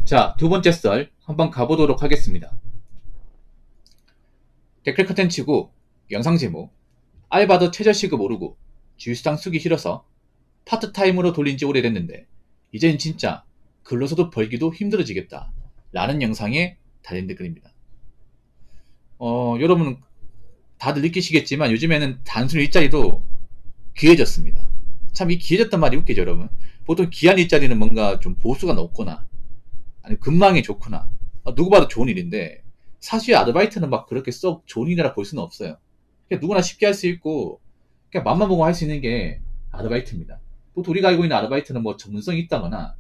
자, 두 번째 썰 한번 가보도록 하겠습니다. 댓글 컨텐츠고 영상 제목 알바도 최저시급 오르고 주휴수당 쓰기 싫어서 파트타임으로 돌린 지 오래됐는데 이젠 진짜 근로소득 벌기도 힘들어지겠다 라는 영상에 달린 댓글입니다. 여러분 다들 느끼시겠지만 요즘에는 단순 일자리도 귀해졌습니다. 참 이 귀해졌단 말이 웃기죠 여러분. 보통 귀한 일자리는 뭔가 좀 보수가 높거나 아니 근망이 좋거나 누구 봐도 좋은 일인데 사실 아르바이트는 막 그렇게 썩 좋은 일이라 볼 수는 없어요. 그냥 누구나 쉽게 할 수 있고 그냥 맘만 보고 할 수 있는 게 아르바이트입니다. 보통 우리가 알고 있는 아르바이트는 뭐 전문성이 있다거나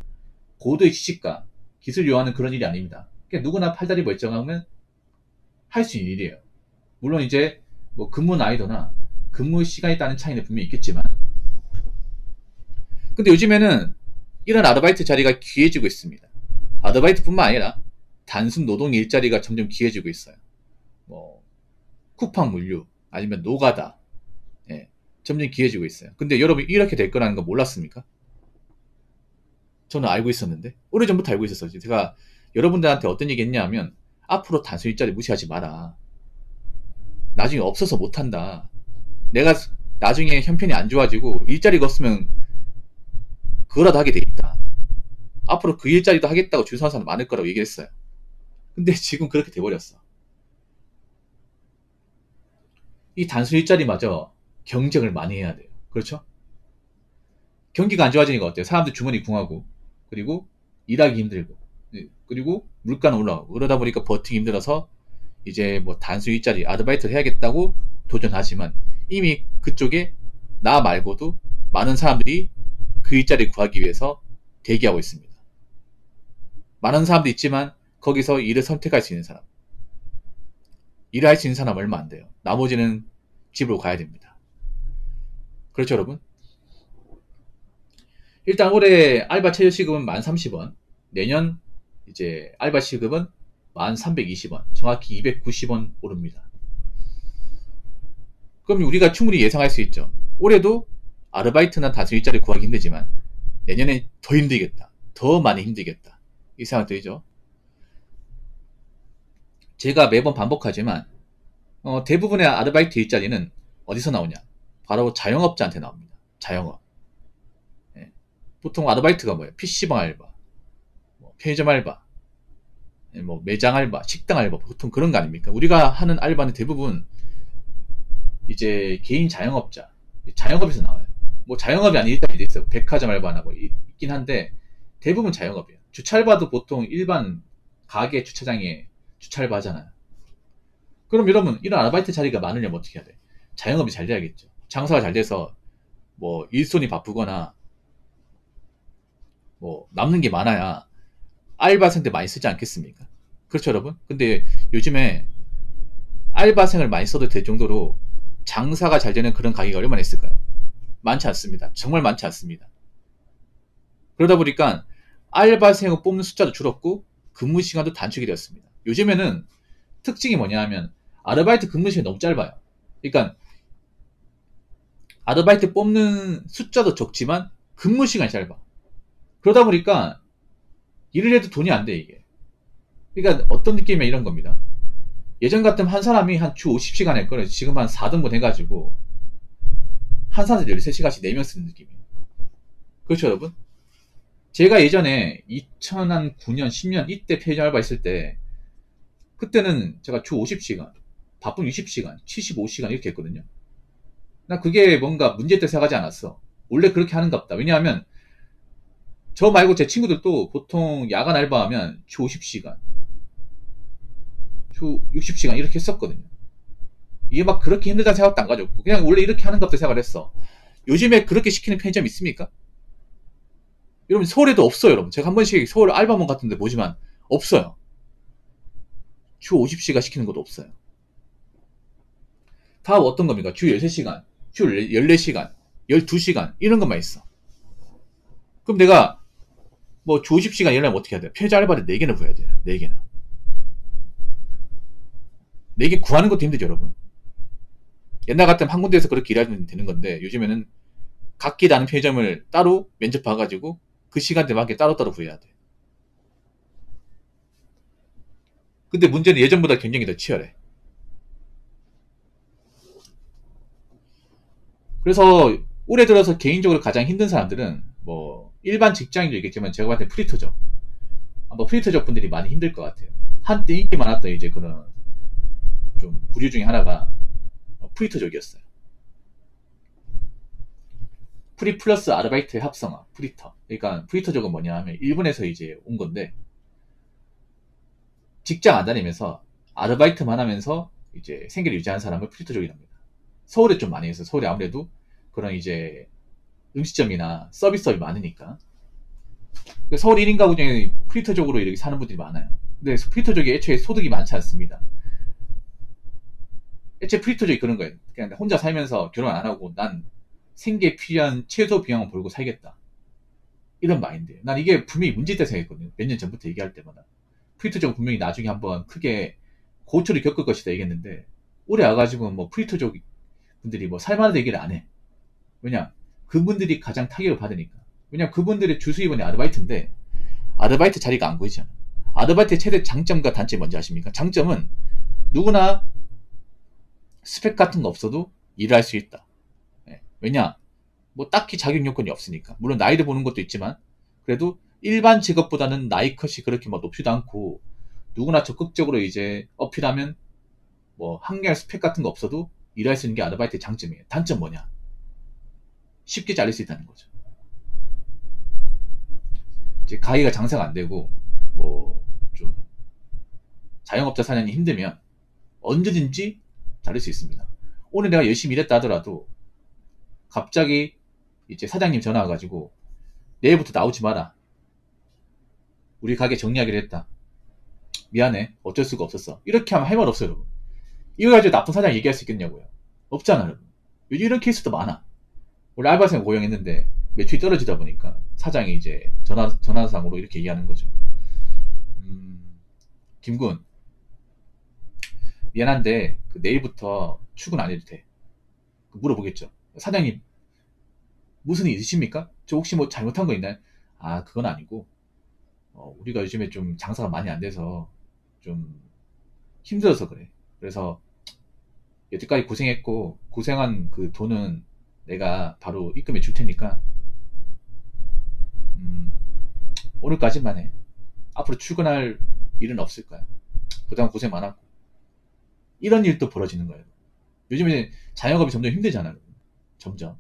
고도의 지식과 기술 요하는 그런 일이 아닙니다. 그냥 누구나 팔다리 멀쩡하면 할 수 있는 일이에요. 물론 이제 뭐 근무 난이도나 근무 시간에 따른 차이는 분명히 있겠지만 근데 요즘에는 이런 아르바이트 자리가 귀해지고 있습니다. 아르바이트뿐만 아니라 단순 노동 일자리가 점점 귀해지고 있어요. 뭐 쿠팡 물류 아니면 노가다 점점 귀해지고 있어요. 근데 여러분 이렇게 될 거라는 거 몰랐습니까? 저는 알고 있었는데 오래전부터 알고 있었어요. 제가 여러분들한테 어떤 얘기 했냐면 앞으로 단순 일자리 무시하지 마라. 나중에 없어서 못한다. 내가 나중에 형편이 안 좋아지고 일자리가 없으면 그거라도 하게 돼 있다. 앞으로 그 일자리도 하겠다고 주선하는 사람 많을 거라고 얘기했어요. 근데 지금 그렇게 돼버렸어. 이 단순 일자리마저 경쟁을 많이 해야 돼요. 그렇죠? 경기가 안 좋아지니까 어때요? 사람들 주머니 궁하고 그리고 일하기 힘들고 그리고 물가는 올라가고 그러다 보니까 버티기 힘들어서 이제 뭐 단순 일자리 아르바이트를 해야겠다고 도전하지만 이미 그쪽에 나 말고도 많은 사람들이 그 일자리를 구하기 위해서 대기하고 있습니다. 많은 사람도 있지만 거기서 일을 선택할 수 있는 사람 일을 할 수 있는 사람 얼마 안 돼요. 나머지는 집으로 가야 됩니다. 그렇죠 여러분? 일단 올해 알바 최저시급은 1030원 내년 이제 알바 시급은 1320원 정확히 290원 오릅니다. 그럼 우리가 충분히 예상할 수 있죠. 올해도 아르바이트나 단순 일자리 구하기 힘들지만 내년엔 더 힘들겠다. 더 많이 힘들겠다. 이 생각 들죠? 제가 매번 반복하지만 대부분의 아르바이트 일자리는 어디서 나오냐? 바로 자영업자한테 나옵니다. 자영업. 보통 아르바이트가 뭐예요? PC방 알바, 뭐 편의점 알바, 뭐 매장 알바, 식당 알바 보통 그런 거 아닙니까? 우리가 하는 알바는 대부분 이제 개인 자영업자, 자영업에서 나와요. 뭐 자영업이 아닌 일자리도 있어요. 백화점 알바나 뭐 있긴 한데 대부분 자영업이에요. 주차 알바도 보통 일반 가게 주차장에 주차 알바 하잖아요. 그럼 여러분 이런 아르바이트 자리가 많으려면 어떻게 해야 돼? 자영업이 잘 돼야겠죠. 장사가 잘 돼서 뭐 일손이 바쁘거나 뭐 남는 게 많아야 알바생들 많이 쓰지 않겠습니까? 그렇죠 여러분? 근데 요즘에 알바생을 많이 써도 될 정도로 장사가 잘 되는 그런 가게가 얼마나 있을까요? 많지 않습니다. 정말 많지 않습니다. 그러다 보니까 알바생을 뽑는 숫자도 줄었고 근무 시간도 단축이 되었습니다. 요즘에는 특징이 뭐냐 하면 아르바이트 근무 시간이 너무 짧아요. 그러니까 아르바이트 뽑는 숫자도 적지만 근무 시간이 짧아. 그러다 보니까 일을 해도 돈이 안 돼 이게. 그러니까 어떤 느낌이면 이런 겁니다. 예전 같으면 한 사람이 한 주 50시간 할 거를 지금 한 4등분 해가지고 한 사람들 13시간씩 4명 쓰는 느낌이에요. 그렇죠 여러분? 제가 예전에 2009년 10년 이때 편의점 알바 했을 때 그때는 제가 주 50시간 바쁜 60시간 75시간 이렇게 했거든요. 나 그게 뭔가 문제 때 생각하지 않았어. 원래 그렇게 하는갑다. 왜냐하면 저 말고 제 친구들도 보통 야간 알바하면 주 50시간 주 60시간 이렇게 했었거든요. 이게 막 그렇게 힘들다는 생각도 안 가졌고 그냥 원래 이렇게 하는갑다 생각을 했어. 요즘에 그렇게 시키는 편의점 있습니까? 여러분 서울에도 없어요. 여러분 제가 한 번씩 서울 알바몬 같은 데 보지만 없어요. 주 50시간 시키는 것도 없어요. 다 어떤 겁니까? 주 13시간 주 14시간 12시간 이런 것만 있어. 그럼 내가 뭐 주 50시간 일하면 어떻게 해야 돼요? 편의점 알바를 4개나 구해야 돼요. 4개나 4개 구하는 것도 힘들죠 여러분. 옛날 같으면 한 군데에서 그렇게 일하면 되는 건데 요즘에는 각기 다른 편의점을 따로 면접 봐가지고 그 시간대 맞게 따로따로 구해야 돼. 근데 문제는 예전보다 경쟁이 더 치열해. 그래서 올해 들어서 개인적으로 가장 힘든 사람들은 뭐 일반 직장인도 있겠지만 제가 봤을 때 프리터족, 아마 프리터족 분들이 많이 힘들 것 같아요. 한때 인기 많았던 이제 그런 좀 부류 중에 하나가 프리터족이었어요. 프리 플러스 아르바이트의 합성어, 프리터. 그러니까 프리터족은 뭐냐 하면 일본에서 이제 온 건데, 직장 안 다니면서 아르바이트만 하면서 이제 생계를 유지하는 사람을 프리터족이랍니다. 서울에 좀 많이 있어요. 서울에 아무래도 그런 이제 음식점이나 서비스업이 많으니까. 서울 1인 가구 중에 프리터족으로 이렇게 사는 분들이 많아요. 근데 프리터족이 애초에 소득이 많지 않습니다. 애초에 프리터족이 그런 거예요. 그냥 혼자 살면서 결혼 안 하고 난 생계에 필요한 최소 비용을 벌고 살겠다. 이런 마인드예요. 난 이게 분명히 문제있다 생각했거든요. 몇 년 전부터 얘기할 때마다. 프리터족은 분명히 나중에 한번 크게 고초를 겪을 것이다 얘기했는데, 올해 와가지고 뭐 프리터족 분들이 뭐 살만하다 얘기를 안 해. 왜냐? 그분들이 가장 타격을 받으니까. 왜냐? 그분들의 주수입원이 아르바이트인데, 아르바이트 자리가 안 보이잖아. 아르바이트의 최대 장점과 단점이 뭔지 아십니까? 장점은 누구나 스펙 같은 거 없어도 일을 할 수 있다. 왜냐? 뭐 딱히 자격 요건이 없으니까. 물론 나이를 보는 것도 있지만, 그래도 일반 직업보다는 나이 컷이 그렇게 뭐 높지도 않고, 누구나 적극적으로 이제 어필하면 뭐 학력 스펙 같은 거 없어도 일할 수 있는 게 아르바이트의 장점이에요. 단점 뭐냐? 쉽게 잘릴 수 있다는 거죠. 이제 가게가 장사가 안 되고 뭐 좀 자영업자 사장이 힘들면 언제든지 잘릴 수 있습니다. 오늘 내가 열심히 일했다 하더라도 갑자기 이제 사장님 전화 와가지고 내일부터 나오지 마라. 우리 가게 정리하기로 했다. 미안해. 어쩔 수가 없었어. 이렇게 하면 할 말 없어요, 여러분. 이거 가지고 나쁜 사장 얘기할 수 있겠냐고요. 없잖아, 여러분. 요즘 이런 케이스도 많아. 원래 알바생 고용했는데 매출이 떨어지다 보니까 사장이 이제 전화상으로 이렇게 얘기하는 거죠. 김군, 미안한데 그 내일부터 출근 안 해도 돼. 물어보겠죠. 사장님, 무슨 일 있으십니까? 저 혹시 뭐 잘못한 거 있나요? 아, 그건 아니고 우리가 요즘에 좀 장사가 많이 안 돼서 좀 힘들어서 그래. 그래서 여태까지 고생했고 고생한 그 돈은 내가 바로 입금해 줄 테니까 오늘까지만 해. 앞으로 출근할 일은 없을 거야. 그동안 고생 많았고. 이런 일도 벌어지는 거예요. 요즘에 자영업이 점점 힘들잖아요. 점점.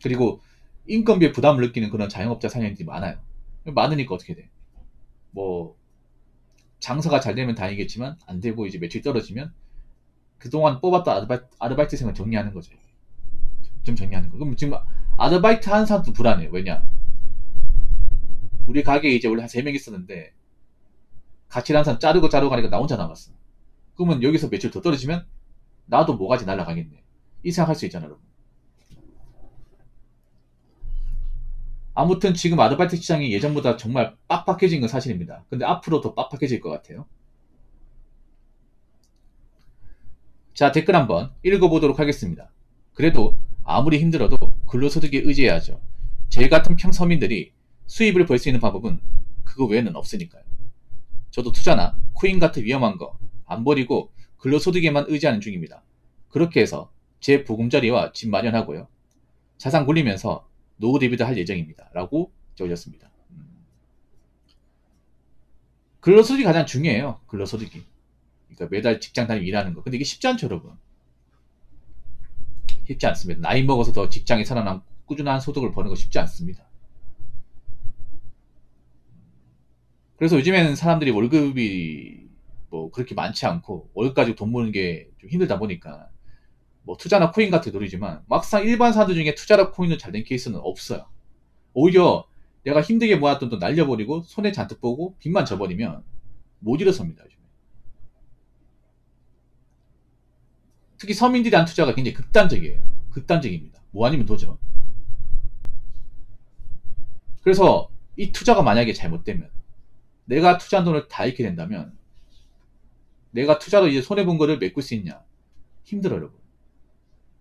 그리고 인건비에 부담을 느끼는 그런 자영업자 사장님들이 많아요. 많으니까 어떻게 돼? 뭐 장사가 잘 되면 다행이겠지만 안 되고 이제 매출이 떨어지면 그동안 뽑았던 아르바이트생을 정리하는 거죠. 좀 정리하는 거. 그럼 지금 아르바이트 하는 사람도 불안해요. 왜냐? 우리 가게에 이제 원래 한 3명 있었는데 같이 일하는 사람 자르고 가니까 나 혼자 남았어. 그러면 여기서 매출 더 떨어지면 나도 뭐가지 날라가겠네. 이 생각할 수 있잖아, 여러분. 아무튼 지금 아르바이트 시장이 예전보다 정말 빡빡해진 건 사실입니다. 근데 앞으로 더 빡빡해질 것 같아요. 자, 댓글 한번 읽어보도록 하겠습니다. 그래도 아무리 힘들어도 근로소득에 의지해야죠. 저희 같은 평서민들이 수입을 벌 수 있는 방법은 그거 외에는 없으니까요. 저도 투자나 코인 같은 위험한 거 안 버리고 근로소득에만 의지하는 중입니다. 그렇게 해서 제 보금자리와 집 마련하고요. 자산 굴리면서 노후 대비도 할 예정입니다. 라고 적으셨습니다. 근로소득이 가장 중요해요. 근로소득이. 그러니까 매달 직장 다니고 일하는 거. 근데 이게 쉽지 않죠, 여러분. 쉽지 않습니다. 나이 먹어서 더 직장에 살아남고 꾸준한 소득을 버는 거 쉽지 않습니다. 그래서 요즘에는 사람들이 월급이 뭐 그렇게 많지 않고 월급 가지고 돈 버는 게 좀 힘들다 보니까 뭐 투자나 코인 같은 게 노리지만 막상 일반 사람들 중에 투자나 코인은 잘 된 케이스는 없어요. 오히려 내가 힘들게 모았던 돈 날려버리고 손해 잔뜩 보고 빚만 져버리면 못 일어섭니다. 요즘에. 특히 서민들이 한 투자가 굉장히 극단적이에요. 극단적입니다. 뭐 아니면 도죠. 그래서 이 투자가 만약에 잘못되면 내가 투자한 돈을 다 잃게 된다면 내가 투자로 이제 손해본 거를 메꿀 수 있냐? 힘들어요, 여러분.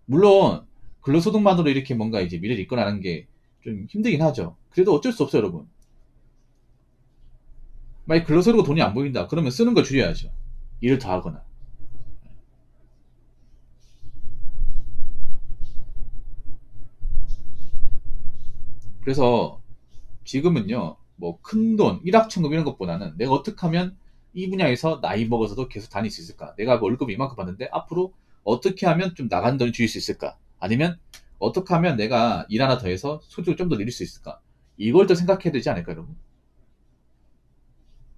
물론 근로소득만으로 이렇게 뭔가 이제 미래를 이끌어가는 게 좀 힘들긴 하죠. 그래도 어쩔 수 없어요, 여러분. 만약 근로소득으로 돈이 안 보인다. 그러면 쓰는 걸 줄여야죠. 일을 더 하거나. 그래서 지금은요, 뭐 큰 돈, 일확천금 이런 것보다는 내가 어떻게 하면 이 분야에서 나이 먹어서도 계속 다닐 수 있을까? 내가 월급 이만큼 받는데 앞으로 어떻게 하면 좀 나간 돈을 줄일 수 있을까? 아니면 어떻게 하면 내가 일 하나 더 해서 소득을 좀 더 늘릴 수 있을까? 이걸 더 생각해야 되지 않을까, 여러분?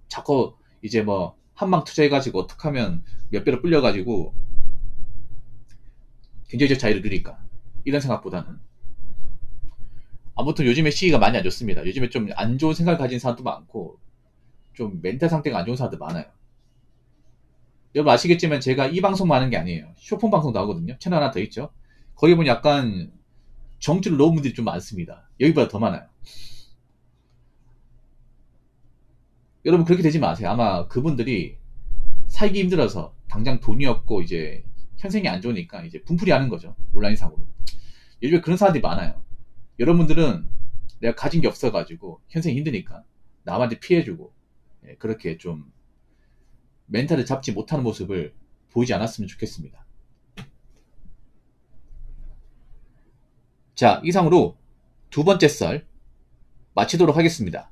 자꾸 이제 뭐 한방 투자해가지고 어떻게 하면 몇 배로 불려가지고 경제적 자유를 누릴까? 이런 생각보다는 아무튼 요즘에 시기가 많이 안 좋습니다. 요즘에 좀 안 좋은 생각을 가진 사람도 많고 좀 멘탈 상태가 안 좋은 사람도 많아요. 여러분 아시겠지만 제가 이 방송만 하는 게 아니에요. 쇼폰 방송도 하거든요. 채널 하나 더 있죠. 거기 보면 약간 정치를 놓은 분들이 좀 많습니다. 여기보다 더 많아요. 여러분 그렇게 되지 마세요. 아마 그분들이 살기 힘들어서 당장 돈이 없고 이제 현생이 안 좋으니까 이제 분풀이 하는 거죠. 온라인상으로. 요즘에 그런 사람들이 많아요. 여러분들은 내가 가진 게 없어가지고 현생이 힘드니까 남한테 피해주고 그렇게 좀 멘탈을 잡지 못하는 모습을 보이지 않았으면 좋겠습니다. 자, 이상으로 두 번째 썰 마치도록 하겠습니다.